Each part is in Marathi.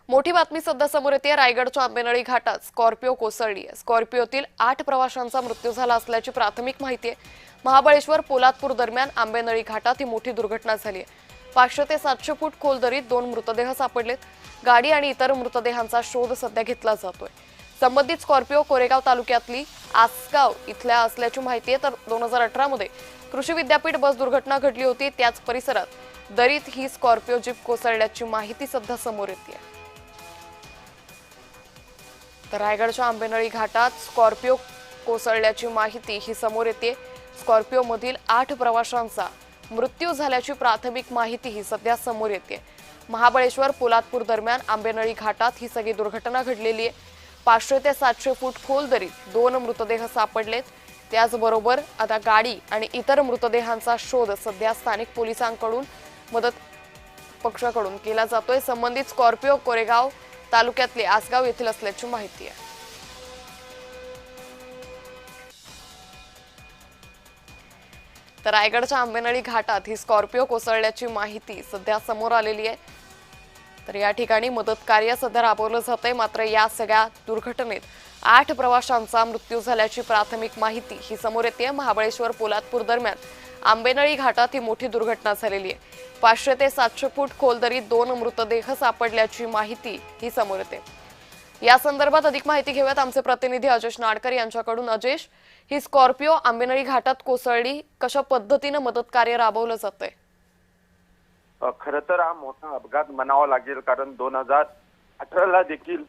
मोठी बातमी सध्या समोर येते। रायगडच्या आंबेनळी घाटात स्कॉर्पिओ कोसळली आहे। स्कॉर्पिओतील 8 प्रवाशांचा मृत्यू झाला असल्याची प्राथमिक माहिती आहे। महाबळेश्वर पोलादपूर दरम्यान आंबेनळी घाटात ही मोठी दुर्घटना झाली आहे। 500 ते 700 फूट खोल दरीत 2 मृतदेह सापडलेत। गाडी आणि इतर मृतदेहांचा शोध सध्या घेतला जातोय। संबंधित स्कॉर्पिओ कोरेगाव तालुक्यातली आसगाव इथल्या असल्याची माहिती आहे। तर 2018 मध्ये कृषी विद्यापीठ बस दुर्घटना घडली होती। त्याच परिसरात दरीत ही स्कॉर्पिओ जीप कोसळल्याची माहिती सध्या समोर येते। तर रायगडच्या आंबेनळी घाटात स्कॉर्पिओ कोसळल्याची माहिती ही समोर येते। स्कॉर्पिओ मधील 8 प्रवाशांचा मृत्यू झाल्याची प्राथमिक माहिती ही सध्या समोर येते। महाबळेश्वर पोलादपूर दरम्यान आंबेनळी घाटात ही सगळी दुर्घटना घडलेली आहे। 500 ते 700 फूट खोल दरीत 2 मृतदेह सापडलेत। त्याचबरोबर आता गाडी आणि इतर मृतदेहांचा शोध सध्या स्थानिक पोलिसांकडून मदत पक्षाकडून केला जातोय। संबंधित स्कॉर्पिओ कोरेगाव तालुक्यातले आसगाव येथील असल्याची माहिती आहे। तर रायगडच्या आंबेनळी घाटात ही स्कॉर्पिओ कोसळल्याची माहिती सध्या समोर आलेली आहे। तर या ठिकाणी मदत कार्य सध्या राबवलं जातंय। मात्र या सगळ्या दुर्घटनेत 8 प्रवाशांचा मृत्यू झाल्याची प्राथमिक माहिती ही समोर येते। महाबळेश्वर पोलादपूर दरम्यान आंबेनळी घाटात ही मोठी दुर्घटना झालेली आहे। 500 ते 700 फूट खोल दरीत 2 मृतदेह सापडल्याची माहिती ही समोर येते। या संदर्भात अधिक माहिती घेऊयात आमचे प्रतिनिधी अजेश नाडकर यांच्याकडून। अजेश, ही स्कॉर्पिओ आंबेनळी घाटात कोसळली, कशा पद्धतीने मदत कार्य राबवलं जातंय? खरं तर हा मोठा अपघात म्हणावा लागेल, कारण 2018ला देखील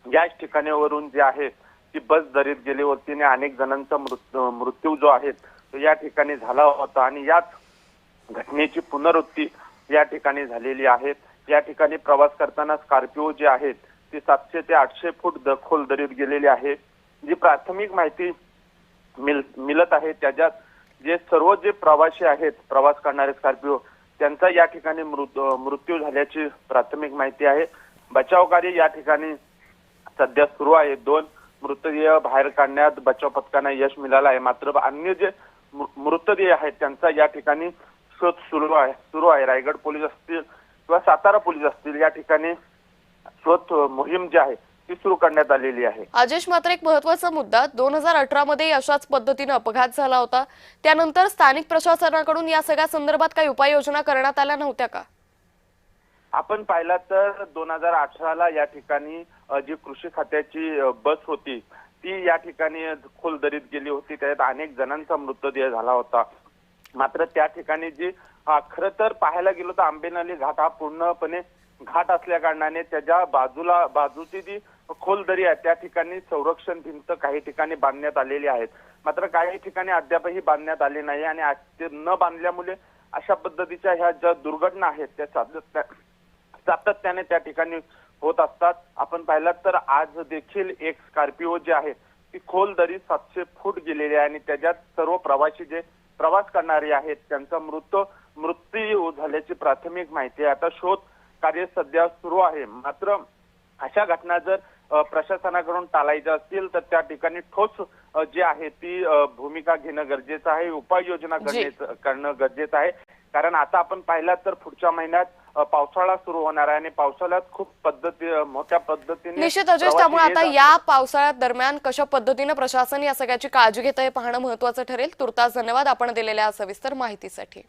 याच ठिकाणावरून जे आहे ती बस दरीत गेली होती आणि अनेक जणांचा मृत्यू जो आहे तो या ठिकाणी झाला होता आणि याच घटनेची पुनरावृत्ती या ठिकाणी झालेली आहे। या ठिकाणी प्रवास करताना स्कॉर्पिओ जे आहेत ती 700 ते 800 फूट खोल दरीत गेलेली आहे। जी प्राथमिक माहिती मिळत आहे त्याच्यात जे सर्व जे प्रवासी आहेत, प्रवास करणारे स्कॉर्पिओ, त्यांचा या ठिकाणी मृत्यू झाल्याची प्राथमिक माहिती आहे। बचाव कार्य या ठिकाणी सध्या सुरू आहे। 2 मृतदेह बाहेर काढण्यात बचाव पथकांना यश मिळालं आहे। मात्र अन्य जे मृतदेह आहेत त्यांचा या ठिकाणी शोध सुरू आहे। रायगड पोलीस असतील किंवा सातारा पोलीस असतील, या ठिकाणी शोध मोहीम जी आहे ती सुरू करण्यात आलेली आहे। अजेश, मात्र एक महत्त्वाचा मुद्दा, 2018 मध्ये अशाच पद्धतीने अपघात झाला होता। त्यानंतर स्थानिक प्रशासनाकडून या सगळ्या संदर्भात काही उपाययोजना करण्यात आल्या नव्हत्या का? आपण पाहिलं तर 2018ला या ठिकाणी जी कृषी खात्याची बस होती ती या ठिकाणी खोल दरीत गेली होती। त्यात अनेक जणांचा मृतदेह झाला होता। मात्र त्या ठिकाणी जी खरं तर पाहायला गेलो तर आंबेनळी घाट हा पूर्णपणे घाट असल्या कारणाने त्याच्या बाजूची जी खोल दरी आहे त्या ठिकाणी संरक्षण भिंत काही ठिकाणी बांधण्यात आलेली आहेत। मात्र काही ठिकाणी अद्यापही बांधण्यात आले नाही आणि ते न बांधल्यामुळे अशा पद्धतीच्या ह्या ज्या दुर्घटना आहेत त्या सातत्याने त्या ठिकाणी होत असतात। आपण पाहिलं तर आज देखील एक स्कॉर्पिओ जी आहे ती खोल दरी 700 फूट गेलेली आहे आणि त्याच्यात सर्व प्रवासी जे प्रवास करणारे आहेत त्यांचा मृत्यू झाल्याची प्राथमिक माहिती आहे। आता शोध कार्य सध्या सुरू आहे। मात्र अशा घटना जर प्रशासनाकडून टाळायच्या असतील तर त्या ठिकाणी ठोस जी आहे ती भूमिका घेणं गरजेचं आहे, उपाययोजना करणं गरजेचं आहे। कारण आता आपण पाहिलं तर पुढच्या महिन्यात पावसाळा सुरू होणार आहे आणि पावसाळ्यात खूप मोठ्या पद्धतीने निश्चित अजेश, त्यामुळे आता या पावसाळ्यात दरम्यान कशा पद्धतीने प्रशासन या सगळ्याची काळजी घेत आहे पाहणं महत्त्वाचं ठरेल। तुर्तास धन्यवाद आपण दिलेल्या सविस्तर माहितीसाठी।